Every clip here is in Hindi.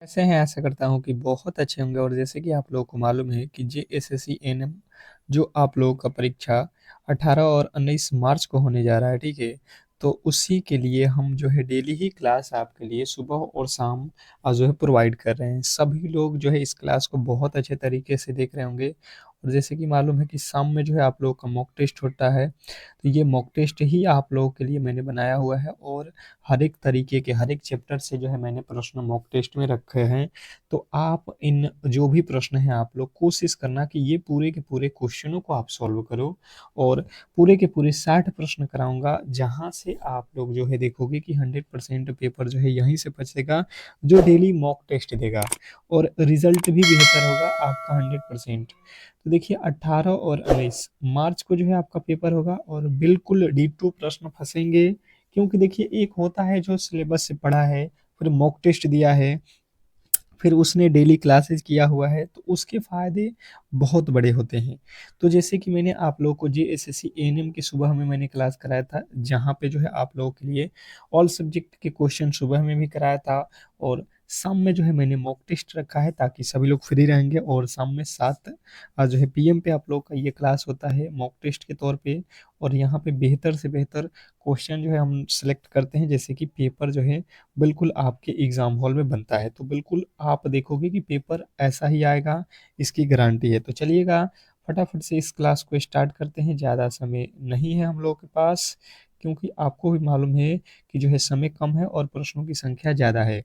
कैसे हैं? आशा करता हूँ कि बहुत अच्छे होंगे और जैसे कि आप लोगों को मालूम है कि जेएसएससी एएनएम जो आप लोगों का परीक्षा 18 और 19 मार्च को होने जा रहा है, ठीक है? तो उसी के लिए हम जो है डेली ही क्लास आपके लिए सुबह और शाम जो है प्रोवाइड कर रहे हैं। सभी लोग जो है इस क्लास को बहुत अच्छे तरीके से देख रहे होंगे और जैसे कि मालूम है कि शाम में जो है आप लोगों का मॉक टेस्ट होता है, तो ये मॉक टेस्ट ही आप लोगों के लिए मैंने बनाया हुआ है और हर एक तरीके के हर एक चैप्टर से जो है मैंने प्रश्न मॉक टेस्ट में रखे हैं। तो आप इन जो भी प्रश्न हैं आप लोग कोशिश करना कि ये पूरे के पूरे क्वेश्चनों को आप सॉल्व करो और पूरे के पूरे 60 प्रश्न कराऊंगा, जहां से आप लोग जो है देखोगे कि 100% पेपर जो है यहीं से बचेगा जो डेली मॉक टेस्ट देगा और रिजल्ट भी बेहतर होगा आपका 100%। तो देखिए 18 और 19 मार्च को जो है आपका पेपर होगा और बिल्कुल डिटो प्रश्न फंसेंगे, क्योंकि देखिए एक होता है जो सिलेबस से पढ़ा है, फिर मॉक टेस्ट दिया है, फिर उसने डेली क्लासेस किया हुआ है, तो उसके फ़ायदे बहुत बड़े होते हैं। तो जैसे कि मैंने आप लोगों को जेएसएससी एएनएम की सुबह में मैंने क्लास कराया था, जहाँ पे जो है आप लोगों के लिए ऑल सब्जेक्ट के क्वेश्चन सुबह में भी कराया था और शाम में जो है मैंने मॉक टेस्ट रखा है ताकि सभी लोग फ्री रहेंगे और शाम में 7 जो है पीएम पे आप लोग का ये क्लास होता है मॉक टेस्ट के तौर पे। और यहाँ पे बेहतर से बेहतर क्वेश्चन जो है हम सेलेक्ट करते हैं, जैसे कि पेपर जो है बिल्कुल आपके एग्जाम हॉल में बनता है, तो बिल्कुल आप देखोगे कि पेपर ऐसा ही आएगा, इसकी गारंटी है। तो चलिएगा फटाफट से इस क्लास को स्टार्ट करते हैं, ज़्यादा समय नहीं है हम लोगों के पास, क्योंकि आपको भी मालूम है कि जो है समय कम है और प्रश्नों की संख्या ज़्यादा है।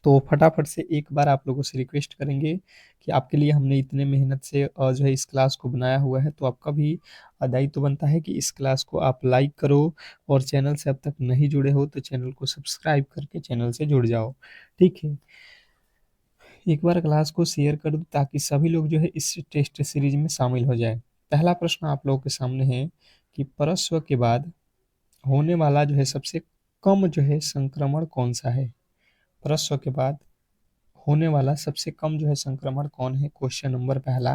तो फटाफट से एक बार आप लोगों से रिक्वेस्ट करेंगे कि आपके लिए हमने इतने मेहनत से जो है इस क्लास को बनाया हुआ है, तो आपका भी दायित्व बनता है कि इस क्लास को आप लाइक करो और चैनल से अब तक नहीं जुड़े हो तो चैनल को सब्सक्राइब करके चैनल से जुड़ जाओ, ठीक है? एक बार क्लास को शेयर कर दो ताकि सभी लोग जो है इस टेस्ट सीरीज में शामिल हो जाए। पहला प्रश्न आप लोगों के सामने है कि प्रसव के बाद होने वाला जो है सबसे कम जो है संक्रमण कौन सा है? प्रसव के बाद होने वाला सबसे कम जो है संक्रमण कौन है? क्वेश्चन नंबर पहला।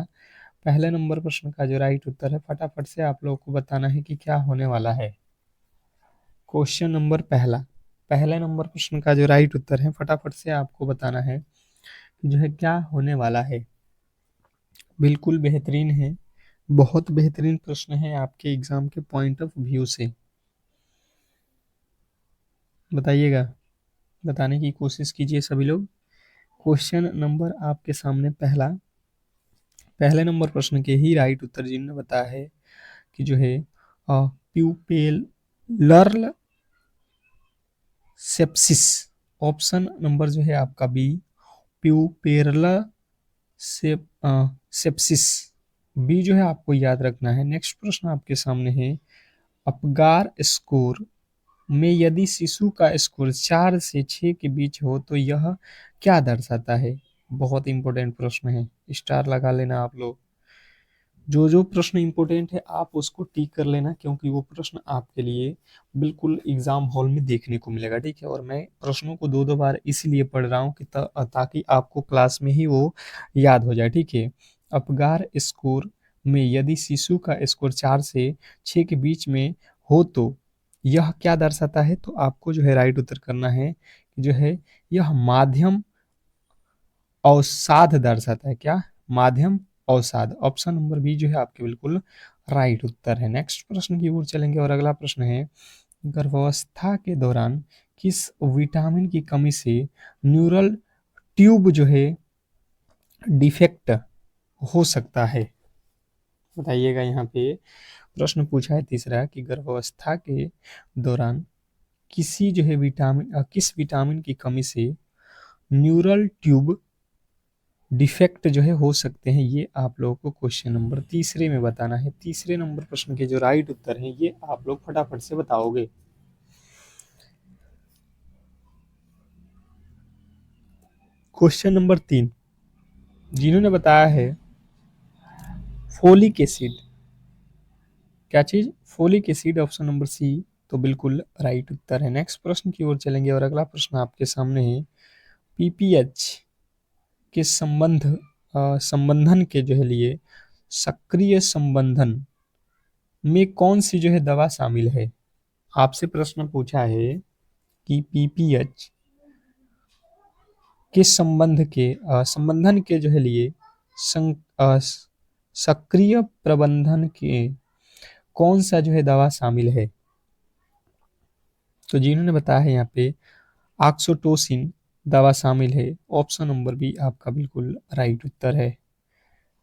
पहले नंबर प्रश्न का जो राइट उत्तर है फटाफट से आप लोगों को बताना है कि क्या होने वाला है। क्वेश्चन नंबर पहला, पहले नंबर प्रश्न का जो राइट उत्तर है फटाफट से आपको बताना है कि जो है क्या होने वाला है। बिल्कुल बेहतरीन है, बहुत बेहतरीन प्रश्न है आपके एग्जाम के पॉइंट ऑफ व्यू से। बताइएगा, बताने की कोशिश कीजिए सभी लोग। क्वेश्चन नंबर आपके सामने पहला, पहले नंबर प्रश्न के ही राइट उत्तर जिन्होंने बताया है कि जो है प्यूपेलर सेप्सिस, ऑप्शन नंबर जो है आपका बी, प्यूपेरला सेप सेप्सिस, बी जो है आपको याद रखना है। नेक्स्ट प्रश्न आपके सामने है, अपगार स्कोर में यदि शिशु का स्कोर 4 से 6 के बीच हो तो यह क्या दर्शाता है? बहुत इंपॉर्टेंट प्रश्न है, स्टार लगा लेना आप लोग। जो जो प्रश्न इंपॉर्टेंट है आप उसको टिक कर लेना, क्योंकि वो प्रश्न आपके लिए बिल्कुल एग्जाम हॉल में देखने को मिलेगा, ठीक है? और मैं प्रश्नों को दो दो बार इसलिए पढ़ रहा हूँ कि ताकि आपको क्लास में ही वो याद हो जाए, ठीक है? अपगार स्कोर में यदि शिशु का स्कोर 4 से 6 के बीच में हो तो यह क्या दर्शाता है? तो आपको जो है राइट उत्तर करना है कि जो है यह माध्यम अवसाद दर्शाता है। क्या? माध्यम अवसाद। ऑप्शन नंबर बी जो है आपके बिल्कुल राइट उत्तर है। नेक्स्ट प्रश्न की ओर चलेंगे और अगला प्रश्न है, गर्भावस्था के दौरान किस विटामिन की कमी से न्यूरल ट्यूब जो है डिफेक्ट हो सकता है? बताइएगा। यहाँ पे प्रश्न पूछा है तीसरा कि गर्भावस्था के दौरान किसी जो है किस विटामिन की कमी से न्यूरल ट्यूब डिफेक्ट जो है हो सकते हैं, ये आप लोगों को क्वेश्चन नंबर तीसरे में बताना है। तीसरे नंबर प्रश्न के जो राइट उत्तर हैं ये आप लोग फटाफट से बताओगे। क्वेश्चन नंबर 3, जिन्होंने बताया है फोलिक एसिड, क्या चीज? Folic acid, option number C, तो बिल्कुल राइट उत्तर है। नेक्स्ट प्रश्न की ओर चलेंगे और अगला प्रश्न आपके सामने है, पीपीएच के संबंधन के जो है लिए सक्रिय संबंधन में कौन सी जो है दवा शामिल है? आपसे प्रश्न पूछा है कि पीपीएच के संबंधन के जो है लिए सक्रिय प्रबंधन के कौन सा जो है दवा शामिल है? तो जिन्होंने बताया है यहाँ पे ऑक्सीटोसिन दवा शामिल है। ऑप्शन नंबर बी आपका बिल्कुल राइट उत्तर है।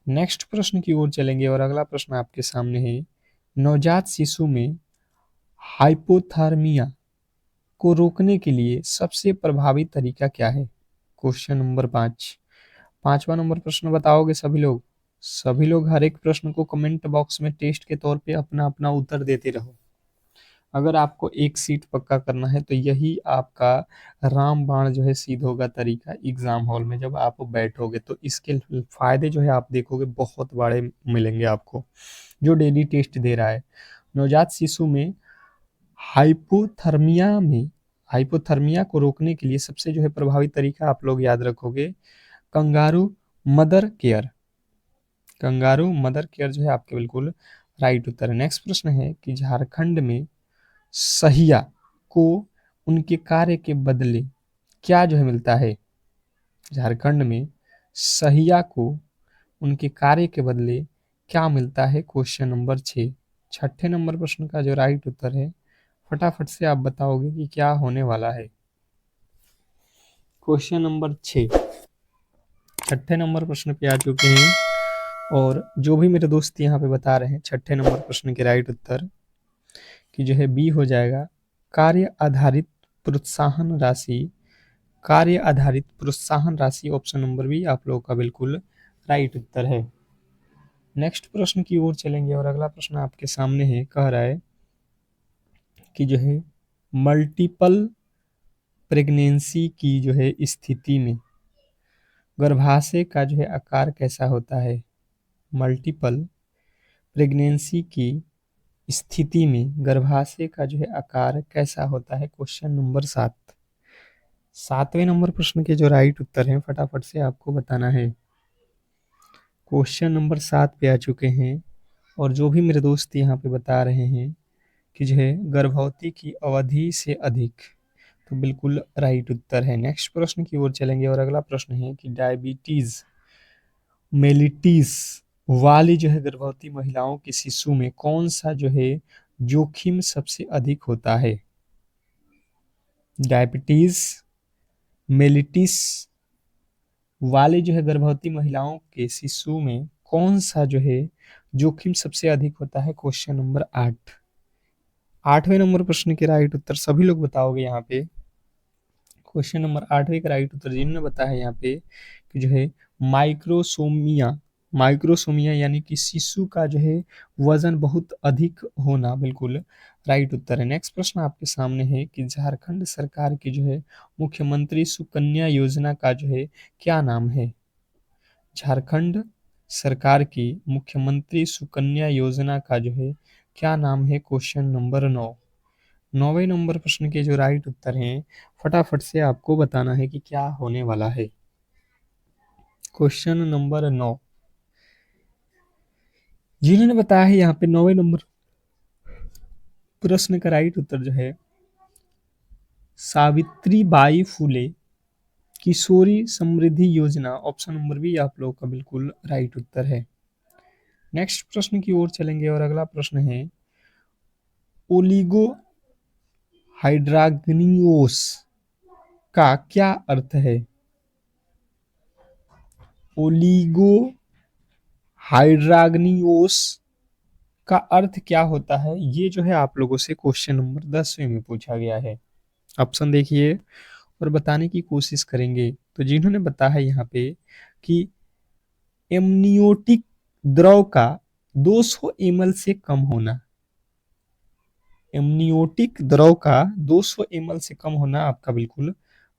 नेक्स्ट प्रश्न की ओर चलेंगे और अगला प्रश्न आपके सामने है, नवजात शिशु में हाइपोथर्मिया को रोकने के लिए सबसे प्रभावी तरीका क्या है? Question number 5। पांचवा नंबर प्रश्न बताओगे सभी लोग? सभी लोग हर एक प्रश्न को कमेंट बॉक्स में टेस्ट के तौर पे अपना अपना उत्तर देते रहो। अगर आपको एक सीट पक्का करना है तो यही आपका रामबाण जो है सीध होगा तरीका एग्जाम हॉल में जब आप बैठोगे, तो इसके फायदे जो है आप देखोगे बहुत बड़े मिलेंगे आपको। जो डेली टेस्ट दे रहा है, नवजात शिशु में हाइपोथर्मिया को रोकने के लिए सबसे जो है प्रभावी तरीका आप लोग याद रखोगे, kangaroo mother care. Kangaroo mother care जो है आपके बिल्कुल राइट उत्तर है। नेक्स्ट प्रश्न है कि झारखंड में सहिया को उनके कार्य के बदले क्या जो है मिलता है? झारखंड में सहिया को उनके कार्य के बदले क्या मिलता है? Question number 6। छठे नंबर प्रश्न का जो राइट उत्तर है फटाफट से आप बताओगे कि क्या होने वाला है। क्वेश्चन नंबर 6 छठे नंबर प्रश्न पे आ चुके हैं और जो भी मेरे दोस्त यहाँ पे बता रहे हैं छठे नंबर प्रश्न के राइट उत्तर कि जो है बी हो जाएगा, कार्य आधारित प्रोत्साहन राशि। कार्य आधारित प्रोत्साहन राशि ऑप्शन नंबर बी आप लोगों का बिल्कुल राइट उत्तर है। नेक्स्ट प्रश्न की ओर चलेंगे और अगला प्रश्न आपके सामने है, कह रहा है कि जो है मल्टीपल प्रेगनेंसी की जो है स्थिति में गर्भाशय का जो है आकार कैसा होता है? मल्टीपल प्रेगनेंसी की स्थिति में गर्भाशय का जो है आकार कैसा होता है? Question number 7। सातवें नंबर प्रश्न के जो राइट उत्तर हैं फटाफट से आपको बताना है। क्वेश्चन नंबर 7 पे आ चुके हैं और जो भी मेरे दोस्त यहाँ पे बता रहे हैं कि जो है गर्भवती की अवधि से अधिक, तो बिल्कुल राइट उत्तर है। नेक्स्ट प्रश्न की ओर चलेंगे और अगला प्रश्न है कि डायबिटीज मेलिटिस वाली जो है गर्भवती महिलाओं के शिशु में कौन सा जो है जोखिम सबसे अधिक होता है? डायबिटीज मेलिटिस वाले जो है गर्भवती महिलाओं के शिशु में कौन सा जो है जोखिम सबसे अधिक होता है? Question number 8। आठवें नंबर प्रश्न के राइट उत्तर सभी लोग बताओगे यहाँ पे। क्वेश्चन नंबर 8वें का राइट उत्तर जिन्होंने बताया यहाँ पे कि जो है माइक्रोसोमिया यानी कि शिशु का जो है वजन बहुत अधिक होना बिल्कुल राइट उत्तर है। नेक्स्ट प्रश्न आपके सामने है कि झारखंड सरकार की जो है मुख्यमंत्री सुकन्या योजना का जो है क्या नाम है? झारखंड सरकार की मुख्यमंत्री सुकन्या योजना का जो है क्या नाम है? Question number 9। 9वें नंबर प्रश्न के जो राइट उत्तर हैं फटाफट से आपको बताना है कि क्या होने वाला है। क्वेश्चन नंबर 9 जिन्होंने बताया है यहाँ पे 9वें नंबर प्रश्न का राइट उत्तर जो है सावित्रीबाई फुले किशोरी समृद्धि योजना। ऑप्शन नंबर बी आप लोगों का बिल्कुल राइट उत्तर है। नेक्स्ट प्रश्न की ओर चलेंगे और अगला प्रश्न है ओलिगो हाइड्राग्नियोस का क्या अर्थ है? ओलिगो हाइड्राग्नियोस का अर्थ क्या होता है? ये जो है आप लोगों से क्वेश्चन नंबर 10वें में पूछा गया है। ऑप्शन देखिए और बताने की कोशिश करेंगे। तो जिन्होंने बताया है यहाँ पे कि एमनियोटिक द्रव का 200 ml से कम होना, एमनियोटिक द्रव का 200 ml से कम होना आपका बिल्कुल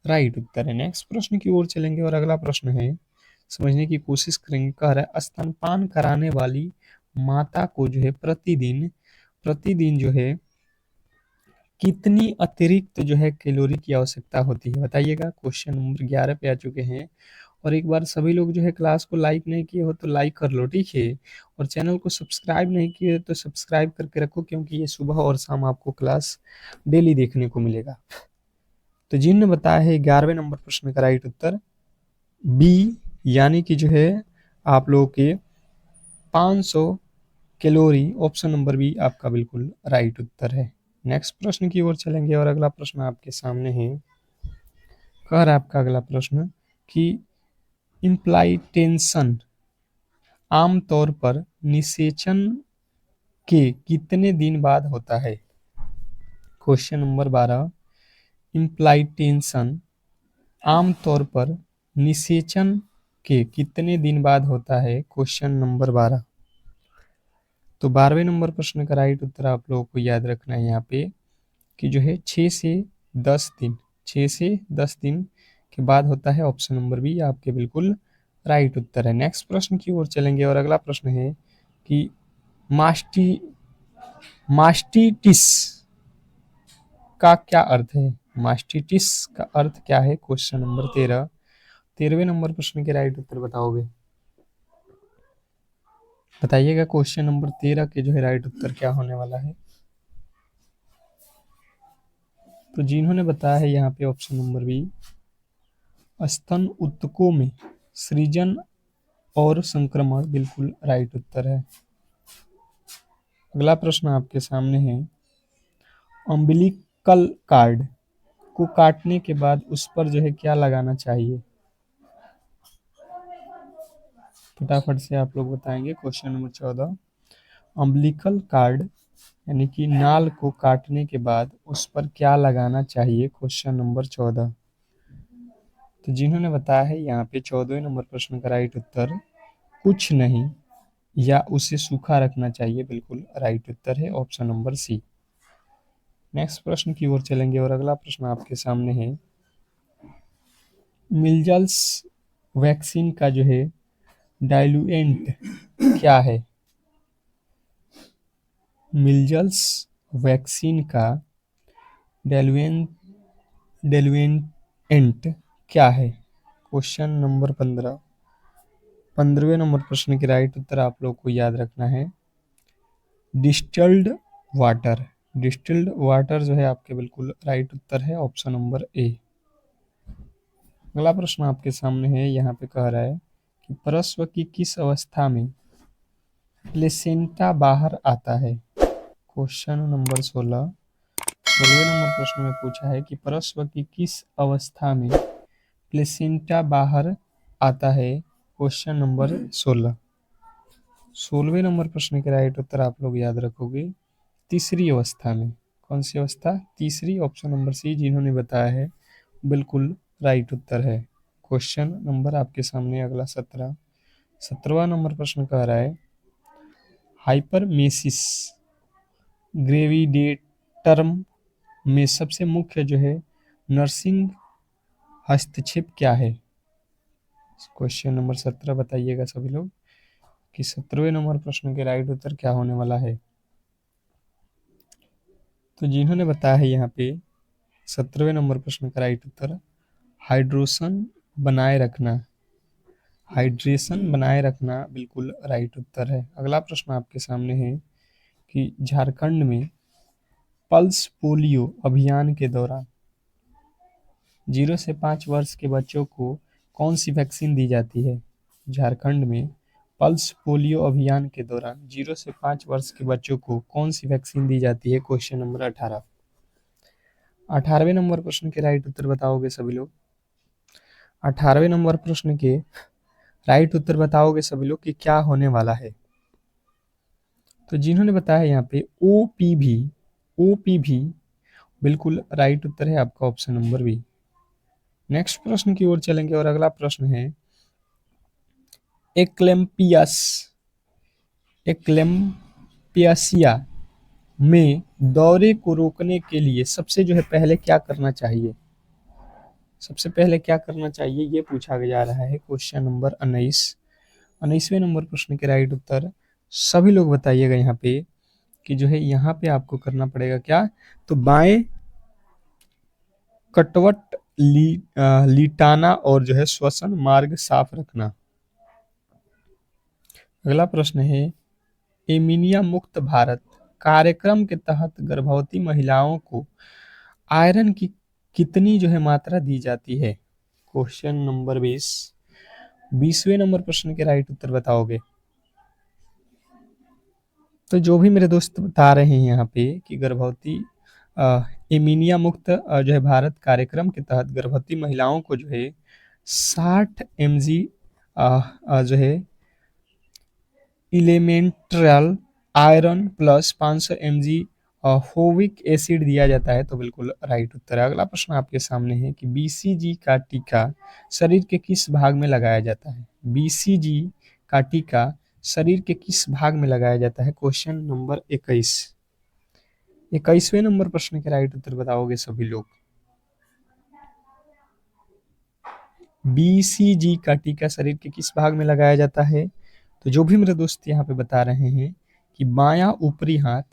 राइट उत्तर है। नेक्स्ट प्रश्न की ओर चलेंगे और अगला प्रश्न है, समझने की कोशिश करेंगे। कह रहा है स्तनपान कराने वाली माता को जो है प्रतिदिन जो है कितनी अतिरिक्त जो है कैलोरी की आवश्यकता होती है? बताइएगा। क्वेश्चन नंबर 11 पे आ चुके हैं और एक बार सभी लोग जो है क्लास को लाइक नहीं किए हो तो लाइक कर लो, ठीक है, और चैनल को सब्सक्राइब नहीं किए तो सब्सक्राइब करके रखो क्योंकि ये सुबह और शाम आपको क्लास डेली देखने को मिलेगा। तो जिन्होंने बताया है 11वें नंबर प्रश्न का राइट उत्तर बी यानी कि जो है आप लोगों के 500 कैलोरी, ऑप्शन नंबर बी आपका बिल्कुल राइट उत्तर है। नेक्स्ट प्रश्न की ओर चलेंगे और अगला प्रश्न आपके सामने है। कह रहा है आपका अगला प्रश्न कि इम्प्लाई टेंशन आमतौर पर निषेचन के कितने दिन बाद होता है। क्वेश्चन नंबर 12, इम्प्लाई टेंशन आमतौर पर निषेचन के कितने दिन बाद होता है। Question number 12। तो 12वें नंबर प्रश्न का राइट उत्तर आप लोगों को याद रखना है यहाँ पे कि जो है 6 से 10 दिन, 6 से 10 दिन के बाद होता है। ऑप्शन नंबर बी आपके बिल्कुल राइट उत्तर है। नेक्स्ट प्रश्न की ओर चलेंगे और अगला प्रश्न है कि मास्टी मास्टिटिस का क्या अर्थ है। मास्टिटिस का अर्थ क्या है। क्वेश्चन नंबर 13, 13वें नंबर प्रश्न के राइट उत्तर बताओगे, बताइएगा क्वेश्चन नंबर 13 के जो है राइट उत्तर क्या होने वाला है। तो जिन्होंने बताया है यहाँ पे ऑप्शन नंबर बी, स्तन ऊतकों में सृजन और संक्रमण, बिल्कुल राइट उत्तर है। अगला प्रश्न आपके सामने है, अम्बिलिकल कार्ड को काटने के बाद उस पर जो है क्या लगाना चाहिए। फटाफट से आप लोग बताएंगे। क्वेश्चन नंबर 14, अम्बिलिकल कार्ड यानी कि नाल को काटने के बाद उस पर क्या लगाना चाहिए। Question number 14। तो जिन्होंने बताया है यहाँ पे 14वें नंबर प्रश्न का राइट उत्तर कुछ नहीं या उसे सूखा रखना चाहिए, बिल्कुल राइट उत्तर है ऑप्शन नंबर सी। नेक्स्ट प्रश्न की ओर चलेंगे और अगला प्रश्न आपके सामने है, मिल्जल्स वैक्सीन का जो है डाइल्यूएंट क्या है। मिल्जल्स वैक्सीन का डाइल्यूएंट डाइल्यूएंट क्या है। क्वेश्चन नंबर 15, 15वें नंबर प्रश्न के राइट उत्तर आप लोग को याद रखना है डिस्टिल्ड वाटर। डिस्टिल्ड वाटर जो है आपके बिल्कुल राइट उत्तर है ऑप्शन नंबर ए। अगला प्रश्न आपके सामने है, यहाँ पे कह रहा है कि प्रसव की किस अवस्था में प्लेसेंटा बाहर आता है। क्वेश्चन नंबर 16, 16वें नंबर प्रश्न में पूछा है कि प्रसव की किस अवस्था में प्लेसेंटा बाहर आता है। क्वेश्चन नंबर 16, 16वें नंबर प्रश्न के राइट उत्तर आप लोग याद रखोगे तीसरी अवस्था में। कौन सी अवस्था, तीसरी, ऑप्शन नंबर सी जिन्होंने बताया है बिल्कुल राइट उत्तर है। क्वेश्चन नंबर आपके सामने अगला 17, 17वां नंबर प्रश्न कह रहा है हाइपरमेसिस ग्रेविडेटरम में सबसे मुख्य जो है नर्सिंग हस्तक्षेप क्या है। क्वेश्चन नंबर 17 बताइएगा सभी लोग कि 17वें नंबर प्रश्न के राइट उत्तर क्या होने वाला है। तो जिन्होंने बताया है यहाँ पे 17वें नंबर प्रश्न का राइट उत्तर हाइड्रेशन बनाए रखना, हाइड्रेशन बनाए रखना, बिल्कुल राइट उत्तर है। अगला प्रश्न आपके सामने है कि झारखंड में पल्स पोलियो अभियान के दौरान 0 से 5 वर्ष के बच्चों को कौन सी वैक्सीन दी जाती है। झारखंड में पल्स पोलियो अभियान के दौरान 0 से 5 वर्ष के बच्चों को कौन सी वैक्सीन दी जाती है। क्वेश्चन नंबर 18, 18वें नंबर प्रश्न के राइट उत्तर बताओगे सभी लोग। 18वें नंबर प्रश्न के राइट उत्तर बताओगे सभी लोग कि क्या होने वाला है। तो जिन्होंने बताया यहाँ पे ओपीवी, ओपीवी बिल्कुल राइट उत्तर है आपका ऑप्शन नंबर बी। नेक्स्ट प्रश्न की ओर चलेंगे और अगला प्रश्न है एक्लेम्पियस एक्लेम्पियसिया में दौरे को रोकने के लिए सबसे जो है पहले क्या करना चाहिए। सबसे पहले क्या करना चाहिए ये पूछा जा रहा है। क्वेश्चन नंबर 19, 19वें नंबर प्रश्न के राइट उत्तर सभी लोग बताइएगा यहाँ पे कि जो है यहाँ पे आपको करना पड़ेगा क्या, तो बाएं कटवट लिटाना और जो है श्वसन मार्ग साफ रखना। अगला प्रश्न है एमीनिया मुक्त भारत कार्यक्रम के तहत गर्भवती महिलाओं को आयरन की कितनी जो है मात्रा दी जाती है। क्वेश्चन नंबर 20, 20वें नंबर प्रश्न के राइट उत्तर बताओगे। तो जो भी मेरे दोस्त बता रहे हैं यहाँ पे कि गर्भवती एमीनिया मुक्त जो है भारत कार्यक्रम के तहत गर्भवती महिलाओं को जो है 60 mg जो है इलेमेंट्रल आयरन प्लस 500 mg फोविक एसिड दिया जाता है, तो बिल्कुल राइट उत्तर है। अगला प्रश्न आपके सामने है कि बीसीजी का टीका शरीर के किस भाग में लगाया जाता है। बीसीजी का टीका शरीर के किस भाग में लगाया जाता है। Question number 21। 21वें नंबर प्रश्न के राइट उत्तर बताओगे सभी लोग। बीसीजी का टीका शरीर के किस भाग में लगाया जाता है। तो जो भी मेरे दोस्त यहाँ पे बता रहे हैं कि बायां ऊपरी हाथ,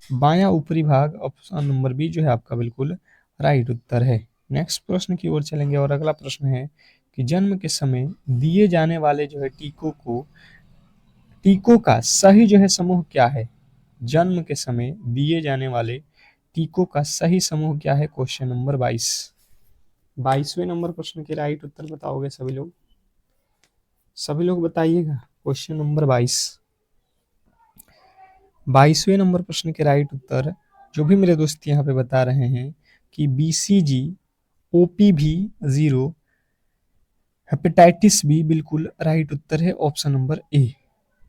बायां ऊपरी भाग, ऑप्शन नंबर बी जो है आपका बिल्कुल राइट उत्तर है। नेक्स्ट प्रश्न की ओर चलेंगे और अगला प्रश्न है कि जन्म के समय दिए जाने वाले जो है टीकों का सही जो है समूह क्या है। जन्म के समय दिए जाने वाले टीकों का सही समूह क्या है। Question number 22। 22वें नंबर प्रश्न के राइट उत्तर बताओगे सभी लोग। सभी लोग बताइएगा। Question number 22। 22वें नंबर प्रश्न के राइट उत्तर जो भी मेरे दोस्त यहाँ पे बता रहे हैं कि बीसीजी, ओपीवी 0, हेपेटाइटिस बी, बिल्कुल राइट उत्तर है ऑप्शन नंबर ए।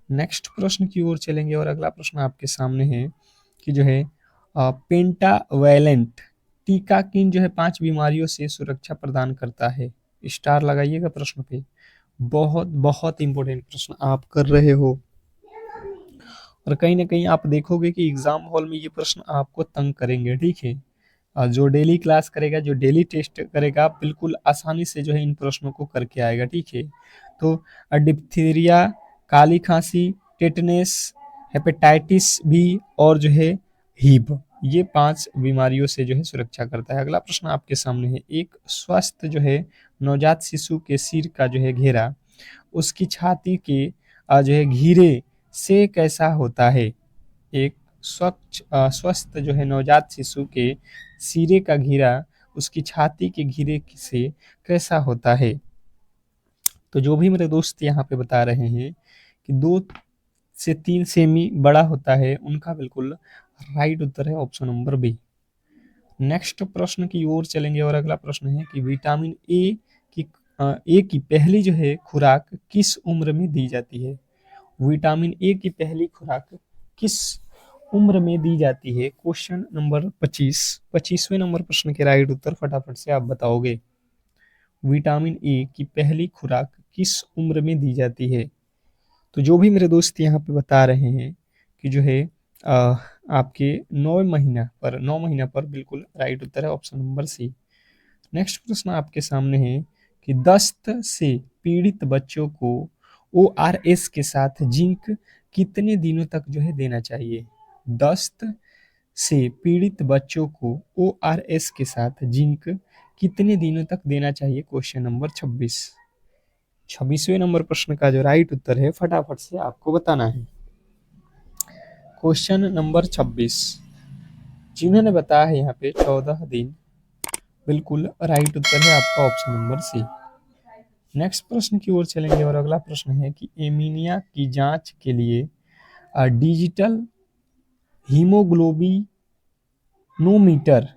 नेक्स्ट प्रश्न की ओर चलेंगे और अगला प्रश्न आपके सामने है कि जो है पेंटावैलेंट टीका किन जो है 5 बीमारियों से सुरक्षा प्रदान करता है। स्टार लगाइएगा प्रश्न पे। बहुत बहुत इंपॉर्टेंट प्रश्न आप कर रहे हो और कहीं ना कहीं आप देखोगे कि एग्जाम हॉल में ये प्रश्न आपको तंग करेंगे, ठीक है। जो डेली क्लास करेगा, जो डेली टेस्ट करेगा, बिल्कुल आसानी से जो है इन प्रश्नों को करके आएगा, ठीक है। तो डिप्थीरिया, काली खांसी, टेटनेस, हेपेटाइटिस बी और जो है हीब, ये 5 बीमारियों से जो है सुरक्षा करता है। अगला प्रश्न आपके सामने है, एक स्वस्थ जो है नवजात शिशु के सिर का जो है घेरा उसकी छाती के जो है घेरे से कैसा होता है। एक स्वस्थ जो है नवजात शिशु के सिरे का घेरा उसकी छाती के घेरे से कैसा होता है। तो जो भी मेरे दोस्त यहाँ पे बता रहे हैं कि 2 से 3 सेमी बड़ा होता है, उनका बिल्कुल राइट उत्तर है ऑप्शन नंबर बी। नेक्स्ट प्रश्न की ओर चलेंगे और अगला प्रश्न है कि विटामिन की ए की पहली जो है खुराक किस उम्र में दी जाती है। विटामिन ए की पहली खुराक किस उम्र में दी जाती है। Question number 25। 25वें नंबर प्रश्न के राइट उत्तर फटाफट से आप बताओगे। विटामिन ए की पहली खुराक किस उम्र में दी जाती है। तो जो भी मेरे दोस्त यहाँ पे बता रहे हैं कि जो है आपके 9 महीना पर बिल्कुल राइट उत्तर है ऑप्शन नंबर सी। नेक्स्ट प्रश्न आपके सामने है कि दस्त से पीड़ित बच्चों को ORS के साथ जिंक कितने दिनों तक जो है देना चाहिए। दस्त से पीड़ित बच्चों को ORS के साथ जिंक कितने दिनों तक देना चाहिए। Question number 26। 26वें नंबर प्रश्न का जो राइट उत्तर है फटाफट से आपको बताना है। क्वेश्चन नंबर 26 जिन्होंने बताया है यहाँ पे 14 दिन, बिल्कुल राइट उत्तर है आपका ऑप्शन नंबर सी। नेक्स्ट प्रश्न की ओर चलेंगे और अगला प्रश्न है कि एमीनिया की जांच के लिए डिजिटल हीमोग्लोबिनोमीटर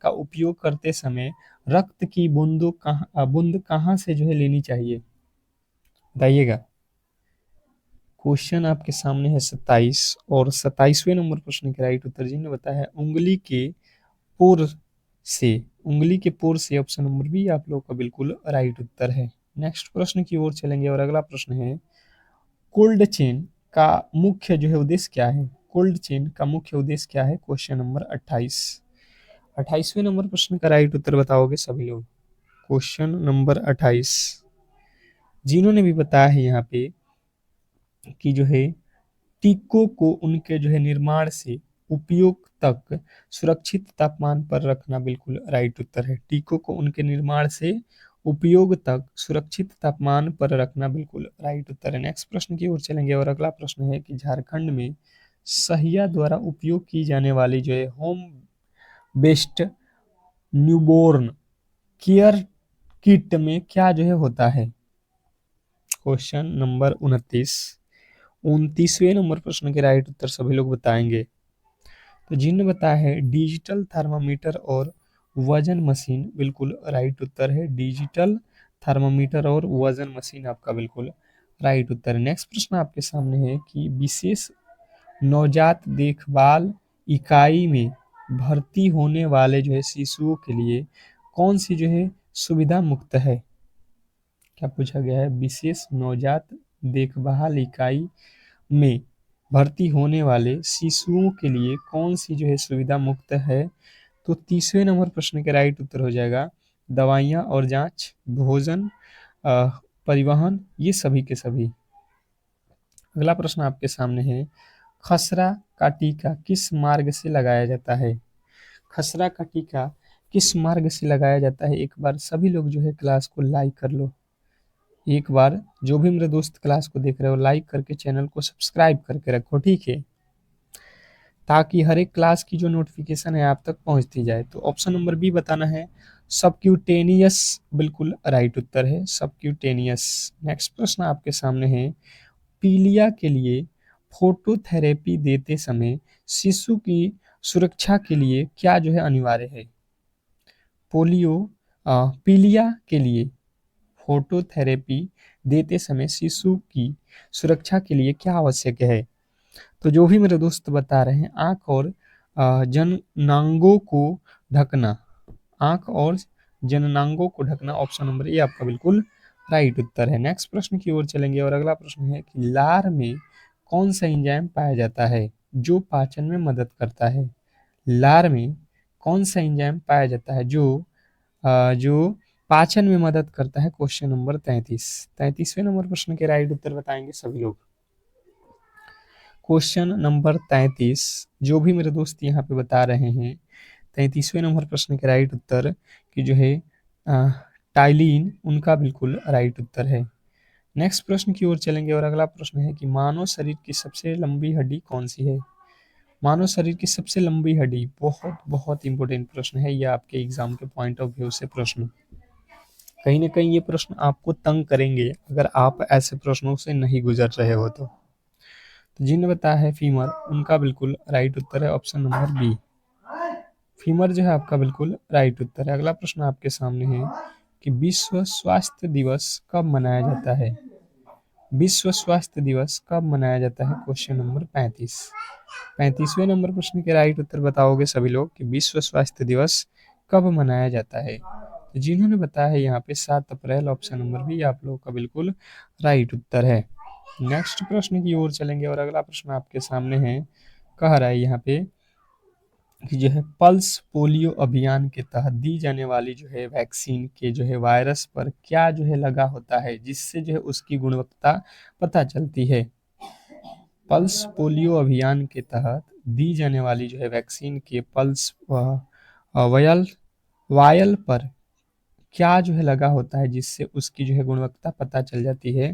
का उपयोग करते समय रक्त की बूंद कहाँ से जो है लेनी चाहिए, बताइएगा। क्वेश्चन आपके सामने है 27 और 27वें नंबर प्रश्न के राइट उत्तर जिन्होंने बताया है पोर उंगली के पोर से, ऑप्शन नंबर बी आप लोग का बिल्कुल राइट उत्तर है। नेक्स्ट प्रश्न की ओर चलेंगे और अगला प्रश्न है कोल्ड चेन का मुख्य जो है उद्देश्य क्या है। कोल्ड चेन का मुख्य उद्देश्य क्या है। Question number 28। 28वें नंबर प्रश्न का राइट उत्तर बताओगे सभी लोग। क्वेश्चन नंबर 28 जिन्होंने भी बताया है यहाँ पे कि जो है टीकों को उनके जो है निर्माण से उपयोग तक सुरक्षित तापमान पर रखना, बिल्कुल राइट उत्तर है। टीकों को उनके निर्माण से उपयोग तक सुरक्षित तापमान पर रखना, बिल्कुल राइट उत्तर है। नेक्स्ट प्रश्न की ओर चलेंगे और अगला प्रश्न है कि झारखंड में सहिया द्वारा उपयोग की जाने वाली जो है home based newborn care kit में क्या जो है होता है? Question number 29। 29वें नंबर प्रश्न के राइट उत्तर सभी लोग बताएंगे। तो जिन्होंने बताया है डिजिटल थर्मामीटर और वजन मशीन, बिल्कुल राइट उत्तर है। डिजिटल थर्मामीटर और वजन मशीन आपका बिल्कुल राइट उत्तर है। नेक्स्ट प्रश्न आपके सामने है कि विशेष नवजात देखभाल इकाई में भर्ती होने वाले जो है शिशुओं के लिए कौन सी जो है सुविधा मुक्त है? क्या पूछा गया है? विशेष नवजात देखभाल इकाई में भर्ती होने वाले शिशुओं के लिए कौन सी जो है सुविधा मुक्त है? तो 30वें नंबर प्रश्न के राइट उत्तर हो जाएगा दवाइयाँ और जांच, भोजन, अ, परिवहन, ये सभी के सभी। अगला प्रश्न आपके सामने है खसरा का टीका किस मार्ग से लगाया जाता है? खसरा का टीका किस मार्ग से लगाया जाता है? एक बार सभी लोग जो है क्लास को लाइक कर लो। एक बार जो भी मेरे दोस्त क्लास को देख रहे हो लाइक करके चैनल को सब्सक्राइब करके रखो, ठीक है, ताकि हर एक क्लास की जो नोटिफिकेशन है आप तक पहुंचती जाए। तो ऑप्शन नंबर बी बताना है सबक्यूटेनियस, बिल्कुल राइट उत्तर है सबक्यूटेनियस। नेक्स्ट प्रश्न आपके सामने है पीलिया के लिए फोटोथेरेपी देते समय शिशु की सुरक्षा के लिए क्या जो है अनिवार्य है? पोलियो पीलिया के लिए फोटोथेरेपी देते समय शिशु की सुरक्षा के लिए क्या आवश्यक है? तो जो भी मेरे दोस्त बता रहे हैं आंख और जननांगों को ढकना, आंख और जननांगों को ढकना, ऑप्शन नंबर ए आपका बिल्कुल राइट उत्तर है। नेक्स्ट प्रश्न की ओर चलेंगे और अगला प्रश्न है कि लार में कौन सा एंजाइम पाया जाता है जो पाचन में मदद करता है? लार में कौन सा एंजाइम पाया जाता है जो पाचन में मदद करता है? Question number 33। 33वें नंबर प्रश्न के राइट उत्तर बताएंगे सभी लोग। क्वेश्चन नंबर 33 जो भी मेरे दोस्त यहाँ पे बता रहे हैं 33वें नंबर प्रश्न के राइट उत्तर कि जो है टाइलिन, उनका बिल्कुल राइट उत्तर है। नेक्स्ट प्रश्न की ओर चलेंगे और अगला प्रश्न है कि मानव शरीर की सबसे लंबी हड्डी कौन सी है? मानव शरीर की सबसे लंबी हड्डी, बहुत बहुत इंपॉर्टेंट प्रश्न है ये आपके एग्जाम के पॉइंट ऑफ व्यू से प्रश्न, कहीं ना कहीं ये प्रश्न आपको तंग करेंगे अगर आप ऐसे प्रश्नों से नहीं गुजर रहे हो तो जिन्हें बताया है फीमर, उनका बिल्कुल राइट उत्तर है ऑप्शन नंबर बी। फीमर जो है आपका बिल्कुल राइट उत्तर है। अगला प्रश्न आपके सामने है कि विश्व स्वास्थ्य दिवस कब मनाया जाता है? विश्व स्वास्थ्य दिवस कब मनाया जाता है? Question number 35। 35वें नंबर प्रश्न के राइट उत्तर बताओगे सभी लोग कि विश्व स्वास्थ्य दिवस कब मनाया जाता है? तो जिन्होंने बताया है यहाँ पे 7 अप्रैल, ऑप्शन नंबर बी आप लोगों का बिल्कुल राइट उत्तर है। नेक्स्ट प्रश्न की ओर चलेंगे और अगला प्रश्न आपके सामने है, कह रहा है यहाँ पे कि जो है पल्स पोलियो अभियान के तहत दी जाने वाली जो है वैक्सीन के जो है वायरस पर क्या जो है लगा होता है जिससे जो है उसकी गुणवत्ता पता चलती है? पल्स पोलियो अभियान के तहत दी जाने वाली जो है वैक्सीन के पल्स वायल वायल पर क्या जो है लगा होता है जिससे उसकी जो है गुणवत्ता पता चल जाती है?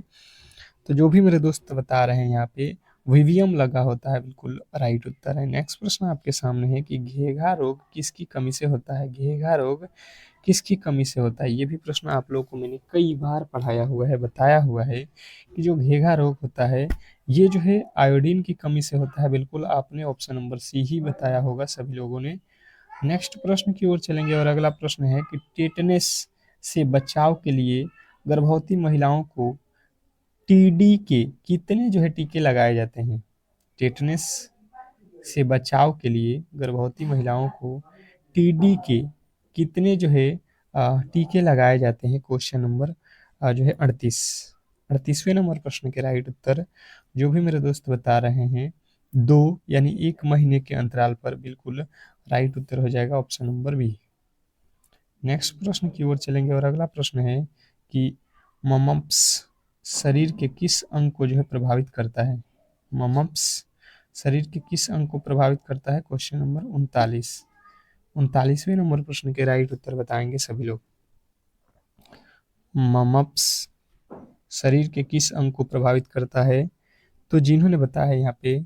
तो जो भी मेरे दोस्त बता रहे हैं यहाँ पे विवियम लगा होता है, बिल्कुल राइट उत्तर है। नेक्स्ट प्रश्न आपके सामने है कि घेघा रोग किसकी कमी से होता है? घेघा रोग किसकी कमी से होता है? ये भी प्रश्न आप लोगों को मैंने कई बार पढ़ाया हुआ है, बताया हुआ है कि जो घेघा रोग होता है ये जो है आयोडीन की कमी से होता है। बिल्कुल आपने ऑप्शन नंबर सी ही बताया होगा सभी लोगों ने। नेक्स्ट प्रश्न की ओर चलेंगे और अगला प्रश्न है कि टेटनस से बचाव के लिए गर्भवती महिलाओं को टीडी के कितने जो है टीके लगाए जाते हैं? टेटनस से बचाव के लिए गर्भवती महिलाओं को टीडी के कितने जो है टीके लगाए जाते हैं? क्वेश्चन नंबर जो है 38। 38वें नंबर प्रश्न के राइट उत्तर जो भी मेरे दोस्त बता रहे हैं 2 यानी 1 महीने के अंतराल पर, बिल्कुल राइट उत्तर हो जाएगा ऑप्शन नंबर बी। नेक्स्ट प्रश्न की ओर चलेंगे और अगला प्रश्न है कि ममप्स शरीर के किस अंग को जो है प्रभावित करता है? ममप्स शरीर के किस अंग को प्रभावित करता है? Question number 39। 39वें नंबर प्रश्न के राइट उत्तर बताएंगे सभी लोग। ममप्स शरीर के किस अंग को प्रभावित करता है? तो जिन्होंने बताया यहाँ पे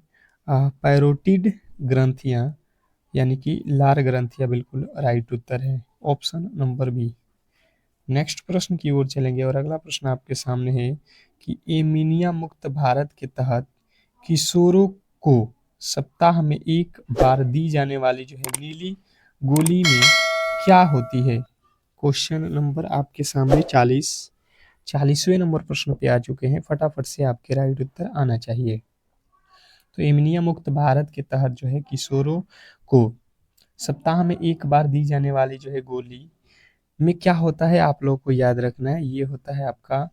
पैरोटिड ग्रंथियां यानी कि लार ग्रंथियां, बिल्कुल राइट उत्तर है ऑप्शन नंबर बी। नेक्स्ट प्रश्न की ओर चलेंगे और अगला प्रश्न आपके सामने है कि एनीमिया मुक्त भारत के तहत किशोरों को सप्ताह में एक बार दी जाने वाली जो है नीली गोली में क्या होती है। क्वेश्चन नंबर आपके सामने 40वें नंबर प्रश्न पे आ चुके हैं। फटाफट से आपके राइट उत्तर आना चाहिए। तो एनीमिया मुक्त भारत के तहत जो है किशोरों को सप्ताह में एक बार दी जाने वाली जो है गोली में क्या होता है, आप लोगों को याद रखना है। ये होता है आपका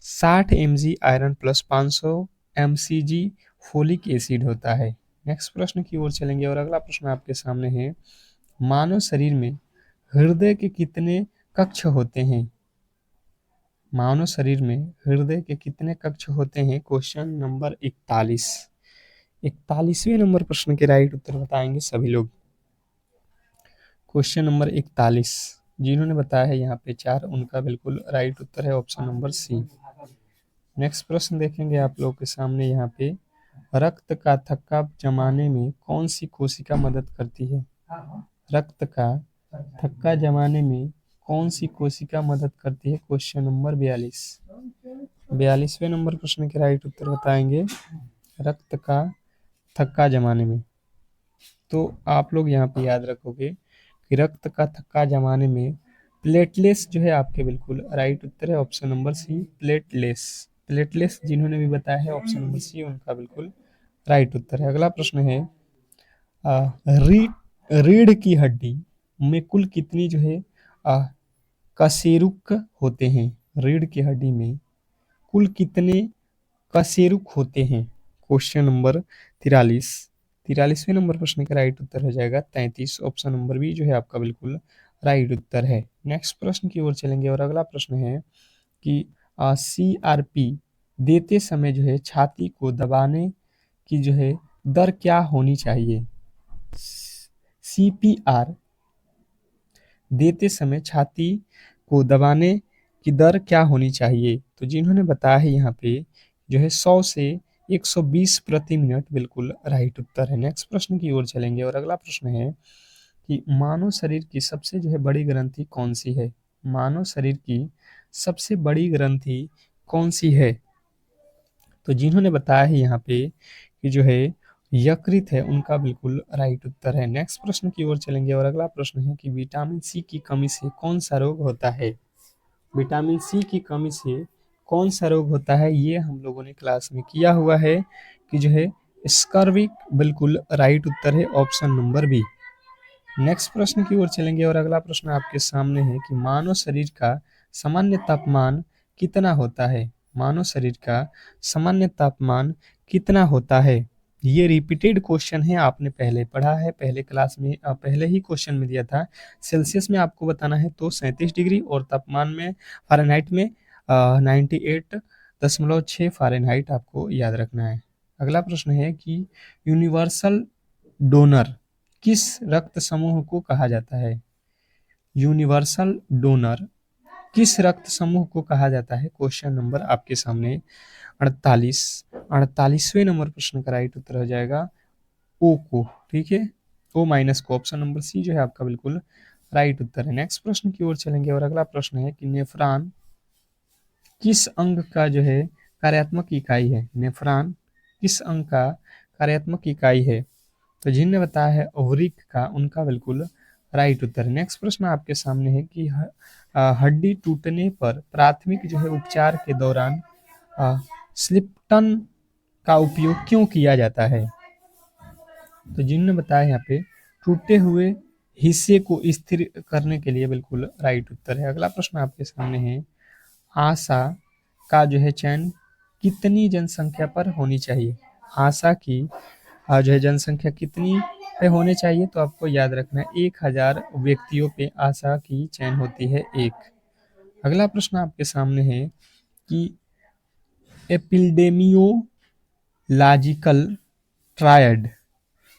60 mg iron plus 500 mcg folic acid होता है। नेक्स्ट प्रश्न की ओर चलेंगे और अगला प्रश्न आपके सामने है, मानव शरीर में हृदय के कितने कक्ष होते हैं। मानव शरीर में हृदय के कितने कक्ष होते हैं। क्वेश्चन नंबर 41वें नंबर प्रश्न के राइट उत्तर बताएंगे सभी लोग। क्वेश्चन नंबर 41 जिन्होंने बताया है यहाँ पे 4, उनका बिल्कुल राइट उत्तर है ऑप्शन नंबर सी। नेक्स्ट प्रश्न देखेंगे आप लोग के सामने यहाँ पे, रक्त का थक्का जमाने में कौन सी कोशिका मदद करती है। रक्त का थक्का जमाने में कौन सी कोशिका मदद करती है। क्वेश्चन नंबर 42वें नंबर प्रश्न के राइट उत्तर बताएंगे रक्त का थक्का जमाने में। तो आप लोग यहाँ पे याद रखोगे कि रक्त का थक्का जमाने में प्लेटलेस जो है आपके बिल्कुल राइट उत्तर है option number C, platelets. Platelets जिन्होंने भी बताया है ऑप्शन नंबर सी उनका बिल्कुल राइट उत्तर है। अगला प्रश्न है, रीढ़ की हड्डी में कुल कितनी जो है कशेरुक होते हैं। रीढ़ की हड्डी में कुल कितने कशेरुक होते हैं। क्वेश्चन नंबर 43वें नंबर प्रश्न का राइट उत्तर हो जाएगा 33, ऑप्शन नंबर बी जो है आपका बिल्कुल राइट उत्तर है। नेक्स्ट प्रश्न की ओर चलेंगे और अगला प्रश्न है कि CRP देते समय जो है छाती को दबाने की जो है दर क्या होनी चाहिए। CPR देते समय छाती को दबाने की दर क्या होनी चाहिए। तो जिन्होंने बताया है यहाँ पे जो है 100 से 120 प्रति मिनट बिल्कुल राइट उत्तर है। नेक्स्ट प्रश्न की ओर चलेंगे और अगला प्रश्न है कि मानव शरीर की सबसे जो है बड़ी ग्रंथि कौन सी है। मानव शरीर की सबसे बड़ी ग्रंथि कौन सी है। तो जिन्होंने बताया है यहाँ पे कि जो है यकृत है, उनका बिल्कुल राइट उत्तर है। नेक्स्ट प्रश्न की ओर चलेंगे और अगला प्रश्न है कि विटामिन सी की कमी से कौन सा रोग होता है। विटामिन सी की कमी से कौन सा रोग होता है, ये हम लोगों ने क्लास में किया हुआ है कि जो है स्कर्विक बिल्कुल राइट उत्तर है ऑप्शन नंबर बी। नेक्स्ट प्रश्न की ओर चलेंगे और अगला प्रश्न आपके सामने है कि मानव शरीर का सामान्य तापमान कितना होता है। मानव शरीर का सामान्य तापमान कितना होता है। ये रिपीटेड क्वेश्चन है, आपने पहले पढ़ा है, पहले क्लास में पहले ही क्वेश्चन में दिया था। सेल्सियस में आपको बताना है तो 37 डिग्री और तापमान में फ़ारेनहाइट में 98.6 फ़ारेनहाइट आपको याद रखना है। अगला प्रश्न है कि यूनिवर्सल डोनर किस रक्त समूह को कहा जाता है। यूनिवर्सल डोनर किस रक्त समूह को कहा जाता है। क्वेश्चन नंबर आपके सामने 48वें नंबर प्रश्न का राइट उत्तर हो जाएगा ओ को, ठीक है, O माइनस को, ऑप्शन नंबर सी जो है आपका बिल्कुल राइट उत्तर है। नेक्स्ट प्रश्न की ओर चलेंगे और अगला प्रश्न है कि नेफ्रॉन किस अंग का जो है कार्यात्मक इकाई है। नेफ्रॉन किस अंग का कार्यात्मक इकाई है। तो जिन्हें बताया है ओवरिक का, उनका बिल्कुल राइट उत्तर है। नेक्स्ट प्रश्न आपके सामने है कि हड्डी टूटने पर प्राथमिक जो है उपचार के दौरान स्लिप्टन का उपयोग क्यों किया जाता है। तो जिन्होंने बताया यहाँ पे टूटे हुए हिस्से को स्थिर करने के लिए बिल्कुल राइट उत्तर है। अगला प्रश्न आपके सामने है, आशा का जो है चयन कितनी जनसंख्या पर होनी चाहिए। आशा की जो है जनसंख्या कितनी पे होने चाहिए। तो आपको याद रखना है 1000 व्यक्तियों पे आशा की चयन होती है एक। अगला प्रश्न आपके सामने है कि एपिडेमियोलॉजिकल ट्रायड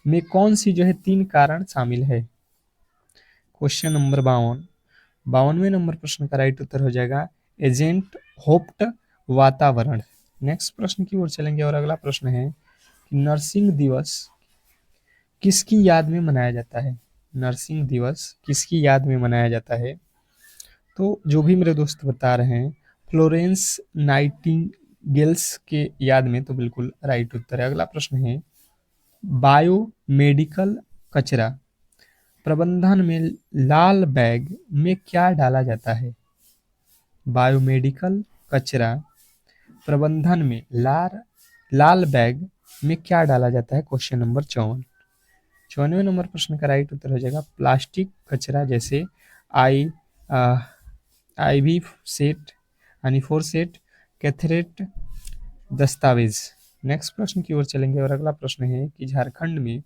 में कौन सी जो है 3 कारण शामिल है। क्वेश्चन नंबर 52वें नंबर प्रश्न का राइट उत्तर हो जाएगा एजेंट, होप्ट, वातावरण। नेक्स्ट प्रश्न की ओर चलेंगे और अगला प्रश्न है कि नर्सिंग दिवस किसकी याद में मनाया जाता है। नर्सिंग दिवस किसकी याद में मनाया जाता है। तो जो भी मेरे दोस्त बता रहे हैं फ्लोरेंस नाइटिंगेल्स के याद में, तो बिल्कुल राइट उत्तर है। अगला प्रश्न है, बायोमेडिकल कचरा प्रबंधन में लाल बैग में क्या डाला जाता है? बायोमेडिकल कचरा प्रबंधन में लाल लाल बैग में क्या डाला जाता है? Question number 54। 54वें नंबर प्रश्न का राइट उत्तर हो जाएगा प्लास्टिक कचरा, जैसे आई आईवी सेट, यानी सेट, कैथरेट, दस्तावेज। नेक्स्ट प्रश्न की ओर चलेंगे और अगला प्रश्न है कि झारखंड में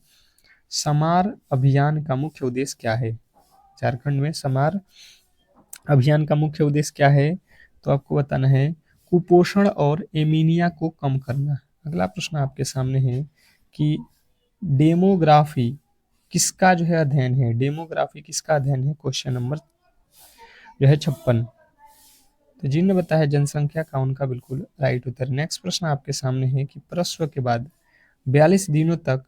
समार अभियान का मुख्य उद्देश्य क्या है? झारखंड में समार अभियान का मुख्य उद्देश्य क्या है? तो आपको बताना है कुपोषण और एनीमिया को कम करना। अगला प्रश्न आपके सामने है कि डेमोग्राफी किसका जो है अध्ययन है? डेमोग्राफी किसका अध्ययन है? क्वेश्चन नंबर जो है 56। तो जिन्होंने बताया जनसंख्या का, उनका बिल्कुल राइट उत्तर। नेक्स्ट प्रश्न आपके सामने है कि प्रसव के बाद 42 दिनों तक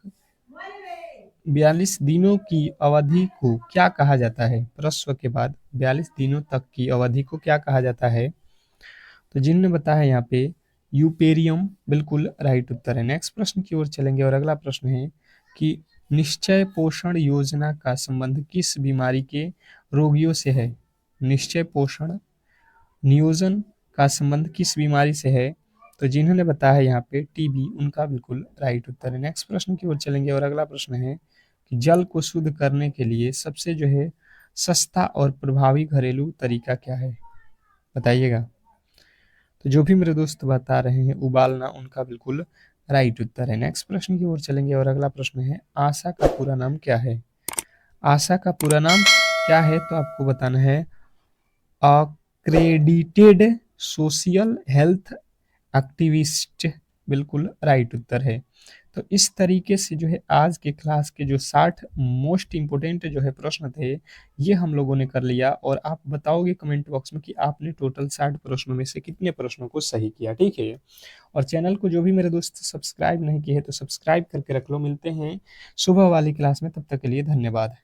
42 दिनों की अवधि को क्या कहा जाता है? प्रसव के बाद 42 दिनों तक की अवधि को क्या कहा जाता है? तो जिन्होंने बताया यहाँ पे यूपेरियम, बिल्कुल राइट उत्तर है। नेक्स्ट प्रश्न की ओर चलेंगे और अगला प्रश्न है कि निश्चय पोषण योजना का संबंध किस बीमारी के रोगियों से है? निश्चय पोषण नियोजन का संबंध किस बीमारी से है? तो जिन्होंने बताया यहाँ पे टीबी, उनका बिल्कुल राइट उत्तर है। नेक्स्ट प्रश्न की ओर चलेंगे और अगला प्रश्न है कि जल को शुद्ध करने के लिए सबसे जो है सस्ता और प्रभावी घरेलू तरीका क्या है? बताइएगा। तो जो भी मेरे दोस्त बता रहे हैं उबालना, उनका बिल्कुल राइट उत्तर है। नेक्स्ट प्रश्न की ओर चलेंगे और अगला प्रश्न है आशा का पूरा नाम क्या है? आशा का पूरा नाम क्या है? तो आपको बताना है अक्रेडिटेड सोशल हेल्थ एक्टिविस्ट, बिल्कुल राइट उत्तर है। तो इस तरीके से जो है आज के क्लास के जो 60 मोस्ट इंपोर्टेंट जो है प्रश्न थे, ये हम लोगों ने कर लिया। और आप बताओगे कमेंट बॉक्स में कि आपने टोटल 60 प्रश्नों में से कितने प्रश्नों को सही किया, ठीक है। और चैनल को जो भी मेरे दोस्त सब्सक्राइब नहीं किए हैं तो सब्सक्राइब करके रख लो। मिलते हैं सुबह वाली क्लास में, तब तक के लिए धन्यवाद।